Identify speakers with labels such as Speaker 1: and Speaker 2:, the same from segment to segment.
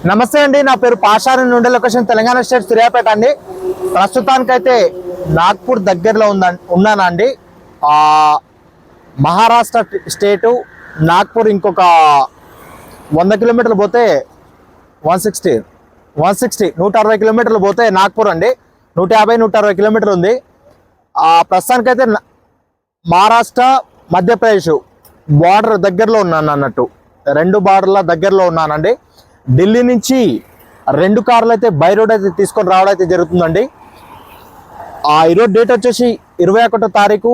Speaker 1: నమస్తే అండి, నా పేరు పాషాని నుండి లొకేషన్ తెలంగాణ స్టేట్ సూర్యాపేట అండి. ప్రస్తుతానికైతే నాగ్పూర్ దగ్గరలో ఉన్నానండి. మహారాష్ట్ర స్టేటు నాగ్పూర్ ఇంకొక 100 కిలోమీటర్లు పోతే 160 160 కిలోమీటర్లు పోతే నాగ్పూర్ అండి. 150-160 కిలోమీటర్లు ఉంది. ప్రస్తుతానికైతే మహారాష్ట్ర మధ్యప్రదేశ్ బార్డర్ దగ్గరలో ఉన్నాను అన్నట్టు, 2 బార్డర్ల దగ్గరలో ఉన్నానండి. ఢిల్లీ నుంచి 2 కార్లు అయితే బై రోడ్ అయితే తీసుకొని రావడం అయితే జరుగుతుందండి. ఈరోజు డేట్ వచ్చేసి 21వ తారీఖు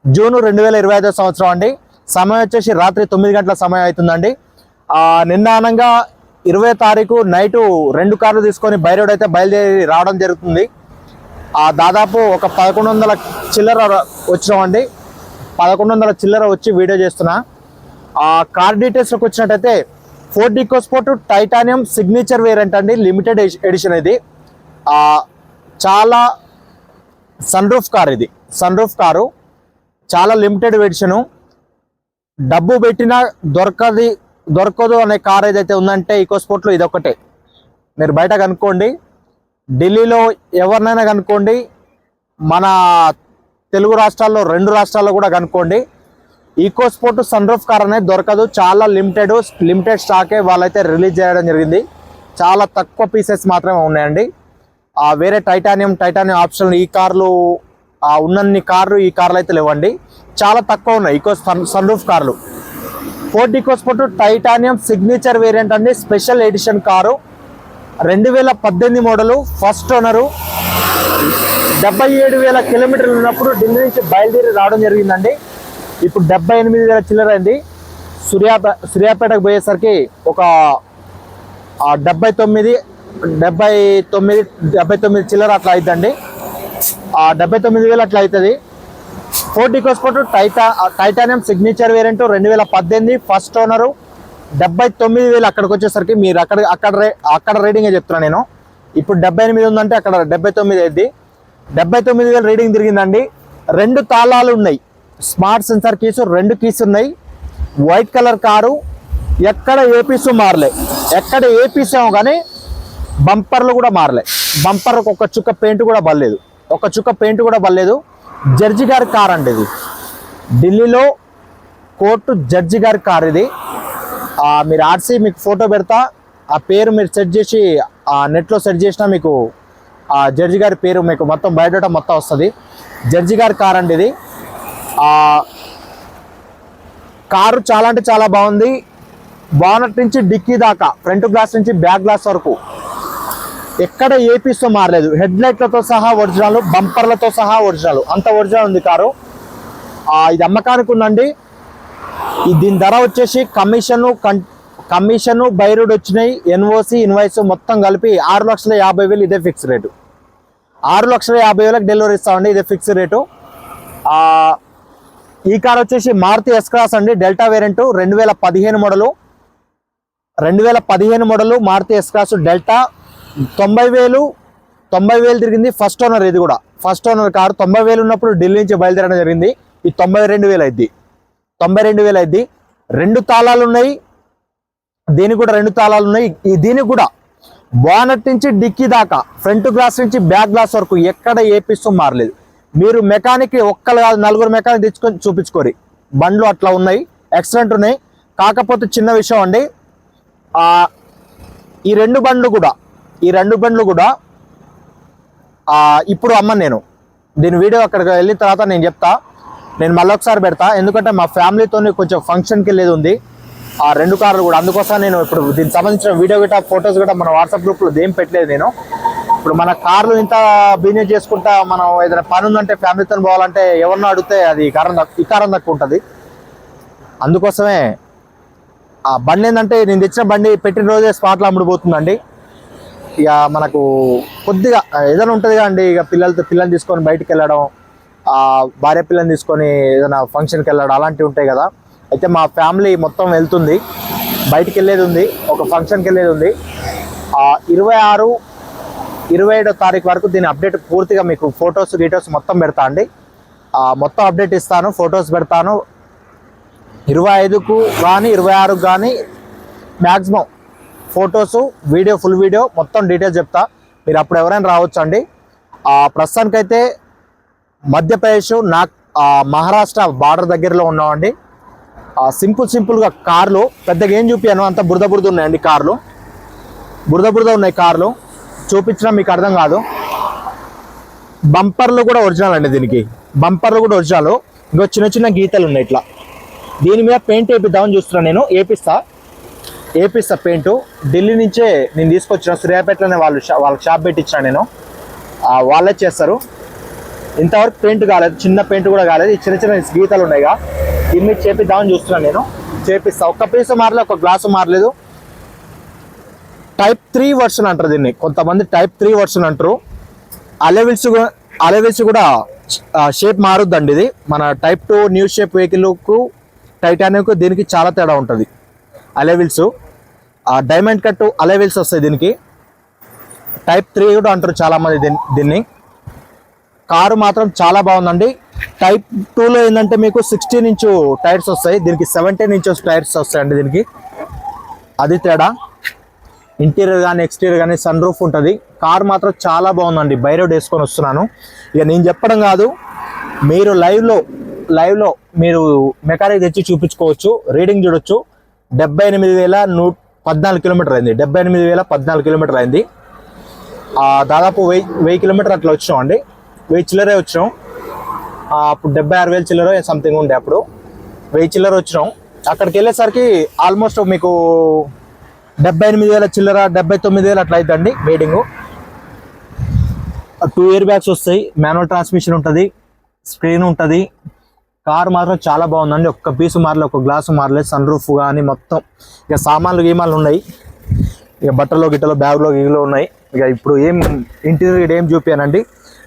Speaker 1: జూన్ 2025 సంవత్సరం అండి. సమయం వచ్చేసి రాత్రి 9 గంటల సమయం అవుతుందండి. నిన్న అనంగా 20వ తారీఖు నైటు 2 కార్లు తీసుకొని బై రోడ్ అయితే బయలుదేరి రావడం జరుగుతుంది. దాదాపు ఒక 1100 చిల్లర వచ్చినామండి. 1100 చిల్లర వచ్చి వీడియో చేస్తున్నా. కార్ డీటెయిల్స్లోకి వచ్చినట్టయితే Ford EcoSport titanium signature variant అండి, లిమిటెడ్ ఎడిషన్. ఇది చాలా సన్ రూఫ్ కార్, ఇది సన్ రూఫ్ కారు, చాలా లిమిటెడ్ ఎడిషను. డబ్బు పెట్టినా దొరకదు అనే కార్ ఏదైతే ఉందంటే ఈకోస్పోర్ట్లో ఇదొక్కటే. మీరు బయట కనుక్కోండి, ఢిల్లీలో ఎవరినైనా కనుక్కోండి, మన తెలుగు రాష్ట్రాల్లో 2 రాష్ట్రాల్లో కూడా కనుక్కోండి. ఈకోస్పోర్ట్ సన్ రూఫ్ కార్ అనేది దొరకదు, చాలా లిమిటెడ్ స్టాకే వాళ్ళైతే రిలీజ్ చేయడం జరిగింది. చాలా తక్కువ పీసెస్ మాత్రమే ఉన్నాయండి. వేరే టైటానియం ఆప్షన్ ఈ కార్లు ఉన్నన్ని కార్లు ఈ కార్లు అయితే లేవండి, చాలా తక్కువ ఉన్నాయి సన్ రూఫ్ కార్లు. Ford EcoSport titanium signature variant అండి, special edition car. 2018 model, first owner. 77,000 కిలోమీటర్లు ఉన్నప్పుడు ఢిల్లీ నుంచి బయలుదేరి రావడం జరిగిందండి. ఇప్పుడు 78,000 చిల్లర అయింది. సూర్యాపేటకు పోయేసరికి ఒక 79 చిల్లర అట్లా అవుతుందండి. 79,000 అట్లా అవుతుంది. Ford EcoSport titanium signature variant 2018 first owner. 79,000 అక్కడికి వచ్చేసరికి మీరు అక్కడ రీడింగే చెప్తున్నా నేను. ఇప్పుడు 78 ఉందంటే అక్కడ 79 అయింది. 79,000 రీడింగ్ తిరిగిందండి. 2 తాళాలు ఉన్నాయి, స్మార్ట్ సెన్సార్ కీస్ 2 కీస్ ఉన్నాయి. వైట్ కలర్ కారు, ఎక్కడ ఏ పీసు మారలే, ఎక్కడ ఏ పీస్ ఏమో కానీ బంపర్లు కూడా మారలే. బంపర్కి ఒక చుక్క పెయింట్ కూడా బల్లేదు. జడ్జి గారి కార్ అండి ఇది, ఢిల్లీలో కోర్టు జడ్జి గారి కార్ ఇది. మీరు ఆర్సీ మీకు ఫోటో పెడతా, ఆ పేరు మీరు సెట్ చేసి నెట్లో సెట్ చేసినా మీకు జడ్జి గారి పేరు మీకు మొత్తం బయోడేటా మొత్తం వస్తుంది. జడ్జి గారి కార్ అండి ఇది. కారు చాలా అంటే చాలా బాగుంది. బానట్ నుంచి డిక్కీ దాకా, ఫ్రంట్ గ్లాస్ నుంచి బ్యాక్ గ్లాస్ వరకు ఎక్కడ ఏ పీస్తో మారలేదు. హెడ్ లైట్లతో సహా ఒరిజినల్, బంపర్లతో సహా ఒరిజినల్, అంత ఒరిజినల్ ఉంది కారు. ఇది అమ్మకానికి ఉందండి. దీని ధర వచ్చేసి కమిషను బై రోడ్ వచ్చినాయి, ఎన్ఓసి ఇన్వాయిస్ మొత్తం కలిపి 6,50,000 ఇదే ఫిక్స్ రేటు. 6,50,000 డెలివరీ ఇస్తామండి, ఇదే ఫిక్స్ రేటు. ఈ కార్ వచ్చేసి మారుతి ఎస్ క్రాస్ అండి, delta variant, 2015 model. 2015 model Maruti S cross delta. 90,000 తిరిగింది. ఫస్ట్ ఓనర్, ఇది కూడా ఫస్ట్ ఓనర్ కారు. 90,000 ఉన్నప్పుడు ఢిల్లీ నుంచి బయలుదేరడం జరిగింది. ఈ 92,000 అయింది. 2 తాళాలు ఉన్నాయి, దీనికి కూడా 2 తాళాలు ఉన్నాయి. దీనికి కూడా బానట్ నుంచి డిక్కీ దాకా, ఫ్రంట్ గ్లాస్ నుంచి బ్యాక్ గ్లాస్ వరకు ఎక్కడ ఏ పీసు మారలేదు. మీరు మెకానిక్ ఒక్కరు కాదు 4 మెకానిక్ తెచ్చుకొని చూపించుకోరు. బండ్లు అట్లా ఉన్నాయి, ఎక్సలెంట్ ఉన్నాయి. కాకపోతే చిన్న విషయం అండి, ఈ రెండు బండ్లు కూడా ఇప్పుడు అమ్మను నేను. దీని వీడియో అక్కడికి వెళ్ళిన తర్వాత నేను చెప్తా, నేను మళ్ళీ ఒకసారి పెడతా. ఎందుకంటే మా ఫ్యామిలీతో కొంచెం ఫంక్షన్కి వెళ్ళేది ఉంది, 2 కార్లు కూడా. అందుకోసం నేను ఇప్పుడు దీనికి సంబంధించిన వీడియో గట్రా ఫొటోస్ కూడా మన వాట్సాప్ గ్రూప్లో ఏం పెట్టలేదు నేను. ఇప్పుడు మన కార్లు ఇంత బిజినెస్ చేసుకుంటా మనం ఏదైనా పని ఉందంటే ఫ్యామిలీతో పోవాలంటే ఎవరినో అడిగితే అది ఈ కారం తక్కువ ఉంటుంది. అందుకోసమే బండి ఏంటంటే నేను తెచ్చిన బండి పెట్టిన రోజే స్పాట్లో అమ్ముడుపోతుందండి. ఇక మనకు కొద్దిగా ఏదైనా ఉంటుంది కదండి, ఇక పిల్లల్ని తీసుకొని బయటికి వెళ్ళడం, భార్య పిల్లని తీసుకొని ఏదైనా ఫంక్షన్కి వెళ్ళడం అలాంటివి ఉంటాయి కదా. అయితే మా ఫ్యామిలీ మొత్తం వెళ్తుంది, బయటికి వెళ్ళేది ఉంది, ఒక ఫంక్షన్కి వెళ్ళేది ఉంది. 26-27 తారీఖు వరకు దీని అప్డేట్ పూర్తిగా మీకు ఫొటోస్ డీటెయిల్స్ మొత్తం పెడతా అండి. మొత్తం అప్డేట్ ఇస్తాను, ఫొటోస్ పెడతాను. 25కు కానీ 26కు కానీ maximum photos, video, full video మొత్తం డీటెయిల్స్ చెప్తా. మీరు అప్పుడు ఎవరైనా రావచ్చు అండి. ప్రస్తుతానికైతే మధ్యప్రదేశ్ మహారాష్ట్ర బార్డర్ దగ్గరలో ఉన్నామండి. సింపుల్గా కార్లు పెద్దగా ఏం చూపించాను, అంత బురద ఉన్నాయండి. కార్లు బురద ఉన్నాయి. కార్లు చూపించినా మీకు అర్థం కాదు. బంపర్లు కూడా ఒరిజినల్ అండి. దీనికి బంపర్లు కూడా ఒరిజినల్. ఇంకో చిన్న గీతలు ఉన్నాయి ఇట్లా. దీని మీద పెయింట్ వేపిద్దామని చూస్తున్నాను నేను. ఏపిస్తా పెయింట్. ఢిల్లీ నుంచే నేను తీసుకొచ్చిన, సూర్యాపేటలోనే వాళ్ళకి షాప్ పెట్టించాను నేను. వాళ్ళే చేస్తారు. ఇంతవరకు పెయింట్ కాలేదు, చిన్న పెయింట్ కూడా కాలేదు. ఈ చిన్న గీతలు ఉన్నాయిగా, దీని మీద చేపిద్దామని చూస్తున్నాను నేను. చేపిస్తా. ఒక్క పీసు మారలేదు, ఒక గ్లాసు మారలేదు. టైప్ 3 వర్షన్ అంటారు దీన్ని, కొంతమంది టైప్ 3 వర్షన్ అంటారు. అలెవిల్స్ కూడా షేప్ మారుద్దండి. ఇది మన టైప్ 2 న్యూ షేప్ వెహికల్కు టైటానియంకు దీనికి చాలా తేడా ఉంటుంది. అలెవిల్స్ డైమండ్ కట్ అలెవిల్స్ వస్తాయి దీనికి. టైప్ 3 కూడా అంటారు చాలామంది దీన్ని. కారు మాత్రం చాలా బాగుందండి. టైప్ 2లో ఏంటంటే మీకు 16 ఇంచు టైర్స్ వస్తాయి, దీనికి 17 ఇంచెస్ టైర్స్ వస్తాయండి దీనికి. అది తేడా. ఇంటీరియర్ కానీ ఎక్స్టీరియర్ కానీ సన్ రూఫ్ ఉంటుంది. కార్ మాత్రం చాలా బాగుందండి. బై రోడ్ వేసుకొని వస్తున్నాను. ఇక నేను చెప్పడం కాదు, మీరు లైవ్లో మీరు మెకానిక్ తెచ్చి చూపించుకోవచ్చు. రీడింగ్ చూడొచ్చు. 78,114 కిలోమీటర్ అయింది. 78,014 కిలోమీటర్ అయింది. దాదాపు 1000 కిలోమీటర్ అట్లా వచ్చినాం అండి. 1000 చిల్లరే వచ్చినాం. అప్పుడు 76,000 చిల్లర సంథింగ్ ఉండే. అప్పుడు 1000 చిల్లర వచ్చినాం. అక్కడికి వెళ్ళేసరికి ఆల్మోస్ట్ మీకు 78,000 చిల్లర, 79,000 అట్లా అవుతుందండి రేటింగు. 2 ఇయర్ బ్యాగ్స్ వస్తాయి, మాన్యువల్ ట్రాన్స్మిషన్ ఉంటుంది, స్క్రీన్ ఉంటుంది. కార్ మాత్రం చాలా బాగుందండి. ఒక్క పీసు మారలేదు, ఒక గ్లాసు మారలేదు. సన్ రూఫ్ కానీ మొత్తం. ఇక సామాన్లు ఉన్నాయి. ఇక బట్టలో బ్యాగ్లో ఉన్నాయి. ఇక ఇప్పుడు ఇంటీరియర్ ఏం చూపానండి.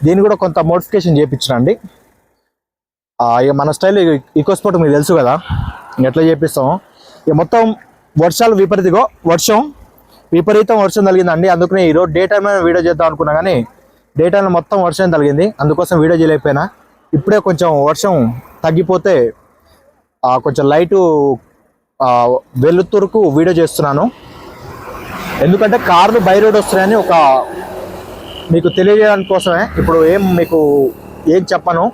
Speaker 1: దీన్ని కూడా కొంత మోడిఫికేషన్ చేయించానండి. ఇక మన స్టైల్ ఈకో స్పోర్ట్ మీకు తెలుసు కదా, ఎట్లా చేపిస్తాము. ఇక మొత్తం వర్షాలు విపరీతం వర్షం తగిలిందండి. అందుకనే ఈరోజు డే టైం వీడియో చేద్దాం అనుకున్నా, కానీ డే టైంలో మొత్తం వర్షం తగిలింది. అందుకోసం వీడియో చేయలేకపోయినా. ఇప్పుడే కొంచెం వర్షం తగ్గిపోతే కొంచెం లైటు వెలుతురుకు వీడియో చేస్తున్నాను. ఎందుకంటే కార్లు బై రోడ్ వస్తున్నాయని మీకు తెలియజేయడానికి కోసమే. ఇప్పుడు ఏం చెప్పను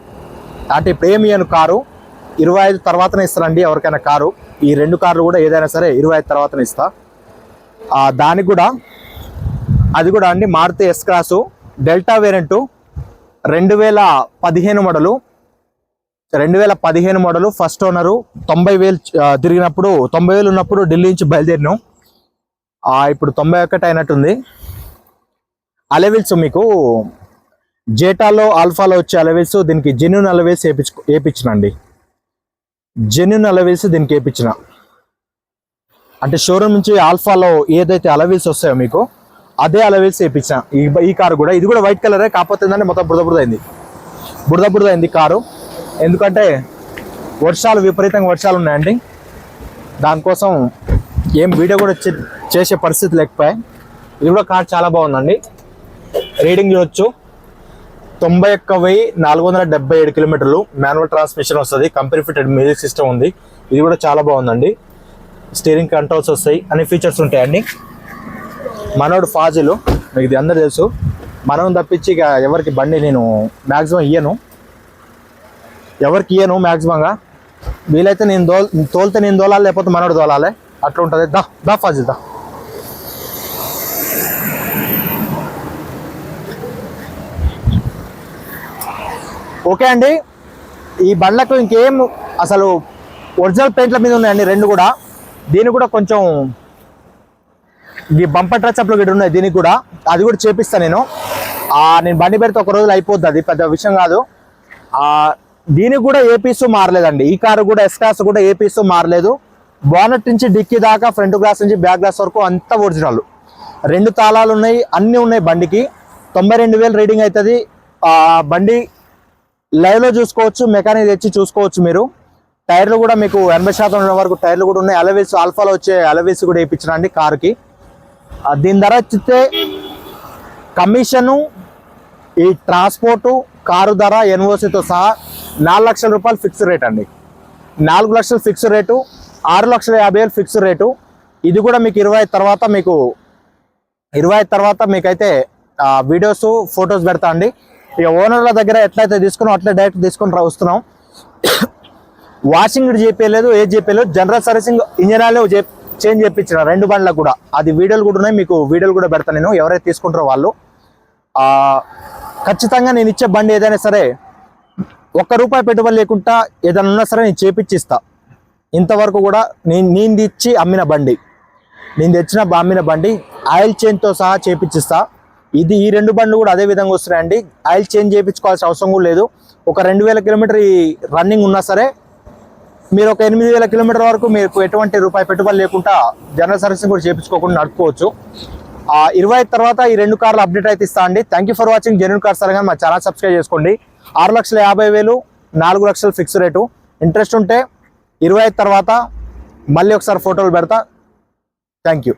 Speaker 1: అంటే, ఇప్పుడు ఏమి ఇయ్యను. కారు 25 తర్వాతనే ఇస్తానండి ఎవరికైనా కారు. ఈ 2 కార్లు కూడా ఏదైనా సరే 25 తర్వాతనే ఇస్తా. దానికి కూడా అది కూడా అండి Maruti S cross delta variant 2015 model. First owner. 90,000 తిరిగినప్పుడు 90,000 ఉన్నప్పుడు ఢిల్లీ నుంచి బయలుదేరినాం. ఇప్పుడు 91 అయినట్టుంది. అలెవిల్స్ మీకు జేటాలో ఆల్ఫాలో వచ్చే అలెవిల్స్ దీనికి జెన్యూన్ అలెవిల్స్ వేయించినండి. జెన్యూన్ అలెవిల్స్ దీనికి వేయించిన అంటే షోరూమ్ నుంచి ఆల్ఫాలో ఏదైతే అలెవిల్స్ వస్తాయో మీకు అదే అలెవిల్స్ వేయించిన. ఈ కారు కూడా, ఇది కూడా వైట్ కలరే, కాకపోతే ఏంటంటే మొత్తం బురద అయింది కారు. ఎందుకంటే విపరీతంగా వర్షాలు ఉన్నాయండి. దానికోసం ఏం వీడియో కూడా చేసే పరిస్థితి లేకపోయాయి. ఇది కూడా కార్ చాలా బాగుందండి. రీడింగ్ చూడొచ్చు. 91,477 కిలోమీటర్లు. మాన్యువల్ ట్రాన్స్మిషన్ వస్తుంది. కంపెనీ ఫిటెడ్ మ్యూజిక్ సిస్టమ్ ఉంది. ఇది కూడా చాలా బాగుందండి. స్టీరింగ్ కంట్రోల్స్ వస్తాయి, అన్ని ఫీచర్స్ ఉంటాయండి. మనోడు ఫాజిల్, మీకు ఇది అందరూ తెలుసు. మనం తప్పించి ఇక ఎవరికి బండి నేను మ్యాక్సిమం ఇయ్యను, మ్యాక్సిమంగా. వీలైతే తోలితే నేను తోలాలి, లేకపోతే మనోడు తోలాలి, అట్లా ఉంటుంది. దా ఫాజిల్ దా. ఓకే అండి. ఈ బండ్లకు ఇంకేం అసలు ఒరిజినల్ పెయింట్ల మీద ఉన్నాయండి 2 కూడా. దీనికి కూడా కొంచెం ఈ బంపర్ టచ్అప్లు గిట్ట ఉన్నాయి దీనికి కూడా. అది కూడా చేపిస్తాను నేను బండి పెడితే ఒక రోజులో అయిపోద్ది, అది పెద్ద విషయం కాదు. దీనికి కూడా ఏ పీసు మారలేదండి. ఈ కారు కూడా ఎస్ క్లాస్ కూడా ఏ పీసు మారలేదు. బానెట్ నుంచి డిక్కీ దాకా, ఫ్రంట్ గ్లాస్ నుంచి బ్యాక్ గ్లాస్ వరకు అంతా ఒరిజినల్. 2 తాళాలు ఉన్నాయి, అన్నీ ఉన్నాయి బండికి. 92,000 రీడింగ్ అవుతుంది. బండి లైవ్లో చూసుకోవచ్చు, మెకానిక్ తెచ్చి చూసుకోవచ్చు మీరు. టైర్లు కూడా మీకు 80% వరకు టైర్లు కూడా ఉన్నాయి. అలవిల్స్ ఆల్ఫాలో వచ్చే అలవిల్స్ కూడా వేయించండి కారుకి. దీని ధర వచ్చితే కమిషను, ఈ ట్రాన్స్పోర్టు, కారు ధర, ఎన్ఓసితో సహా 4 లక్షల రూపాయలు ఫిక్స్ రేట్ అండి. 4 లక్షలు ఫిక్స్ రేటు, 6,50,000 ఫిక్స్ రేటు. ఇది కూడా మీకు 25 తర్వాత మీకైతే వీడియోస్ ఫొటోస్ పెడతా అండి. ఇక ఓనర్ల దగ్గర ఎట్లయితే తీసుకున్నాం అట్లా డైరెక్ట్ తీసుకొని వస్తున్నాం. వాషింగ్ చేపించలేదు, ఏది చేపించలేదు, general servicing engine oil change చేయించిన 2 బండ్లకు కూడా. అది వీడియోలు కూడా ఉన్నాయి, మీకు వీడియోలు కూడా పెడతాను నేను. ఎవరైతే తీసుకుంటారో వాళ్ళు ఖచ్చితంగా నేను ఇచ్చే బండి ఏదైనా సరే ₹1 పెట్టుబడి లేకుండా ఏదైనా ఉన్నా సరే నేను చేపించిస్తా. ఇంతవరకు కూడా నేను తెచ్చి అమ్మిన బండి, నేను తెచ్చిన అమ్మిన బండి ఆయిల్ చేంజ్తో సహా చేపించిస్తా. ఈ 2 బండ్లు కూడా అదే విధంగా వస్తున్నాయండి. ఆయిల్ చేంజ్ చేయించుకోవాల్సిన అవసరం కూడా లేదు. ఒక 2000 కిలోమీటర్ రన్నింగ్ ఉన్నా సరే మీరు ఒక 8000 కిలోమీటర్ వరకు మీకు ఎటువంటి ₹1 పెట్టుబడి లేకుండా జనరల్ సర్వీసింగ్ కూడా చేయించుకోకుండా నడుపుకోవచ్చు. 25 తర్వాత ఈ 2 కార్లు అప్డేట్ అయితే ఇస్తా అండి. Thank you for watching genuine cars అనగా మా ఛానల్ సబ్స్క్రైబ్ చేసుకోండి. 6,50,000 4 లక్షలు ఫిక్స్ రేటు. ఇంట్రెస్ట్ ఉంటే 25 తర్వాత మళ్ళీ ఒకసారి ఫోటోలు పెడతా. Thank you.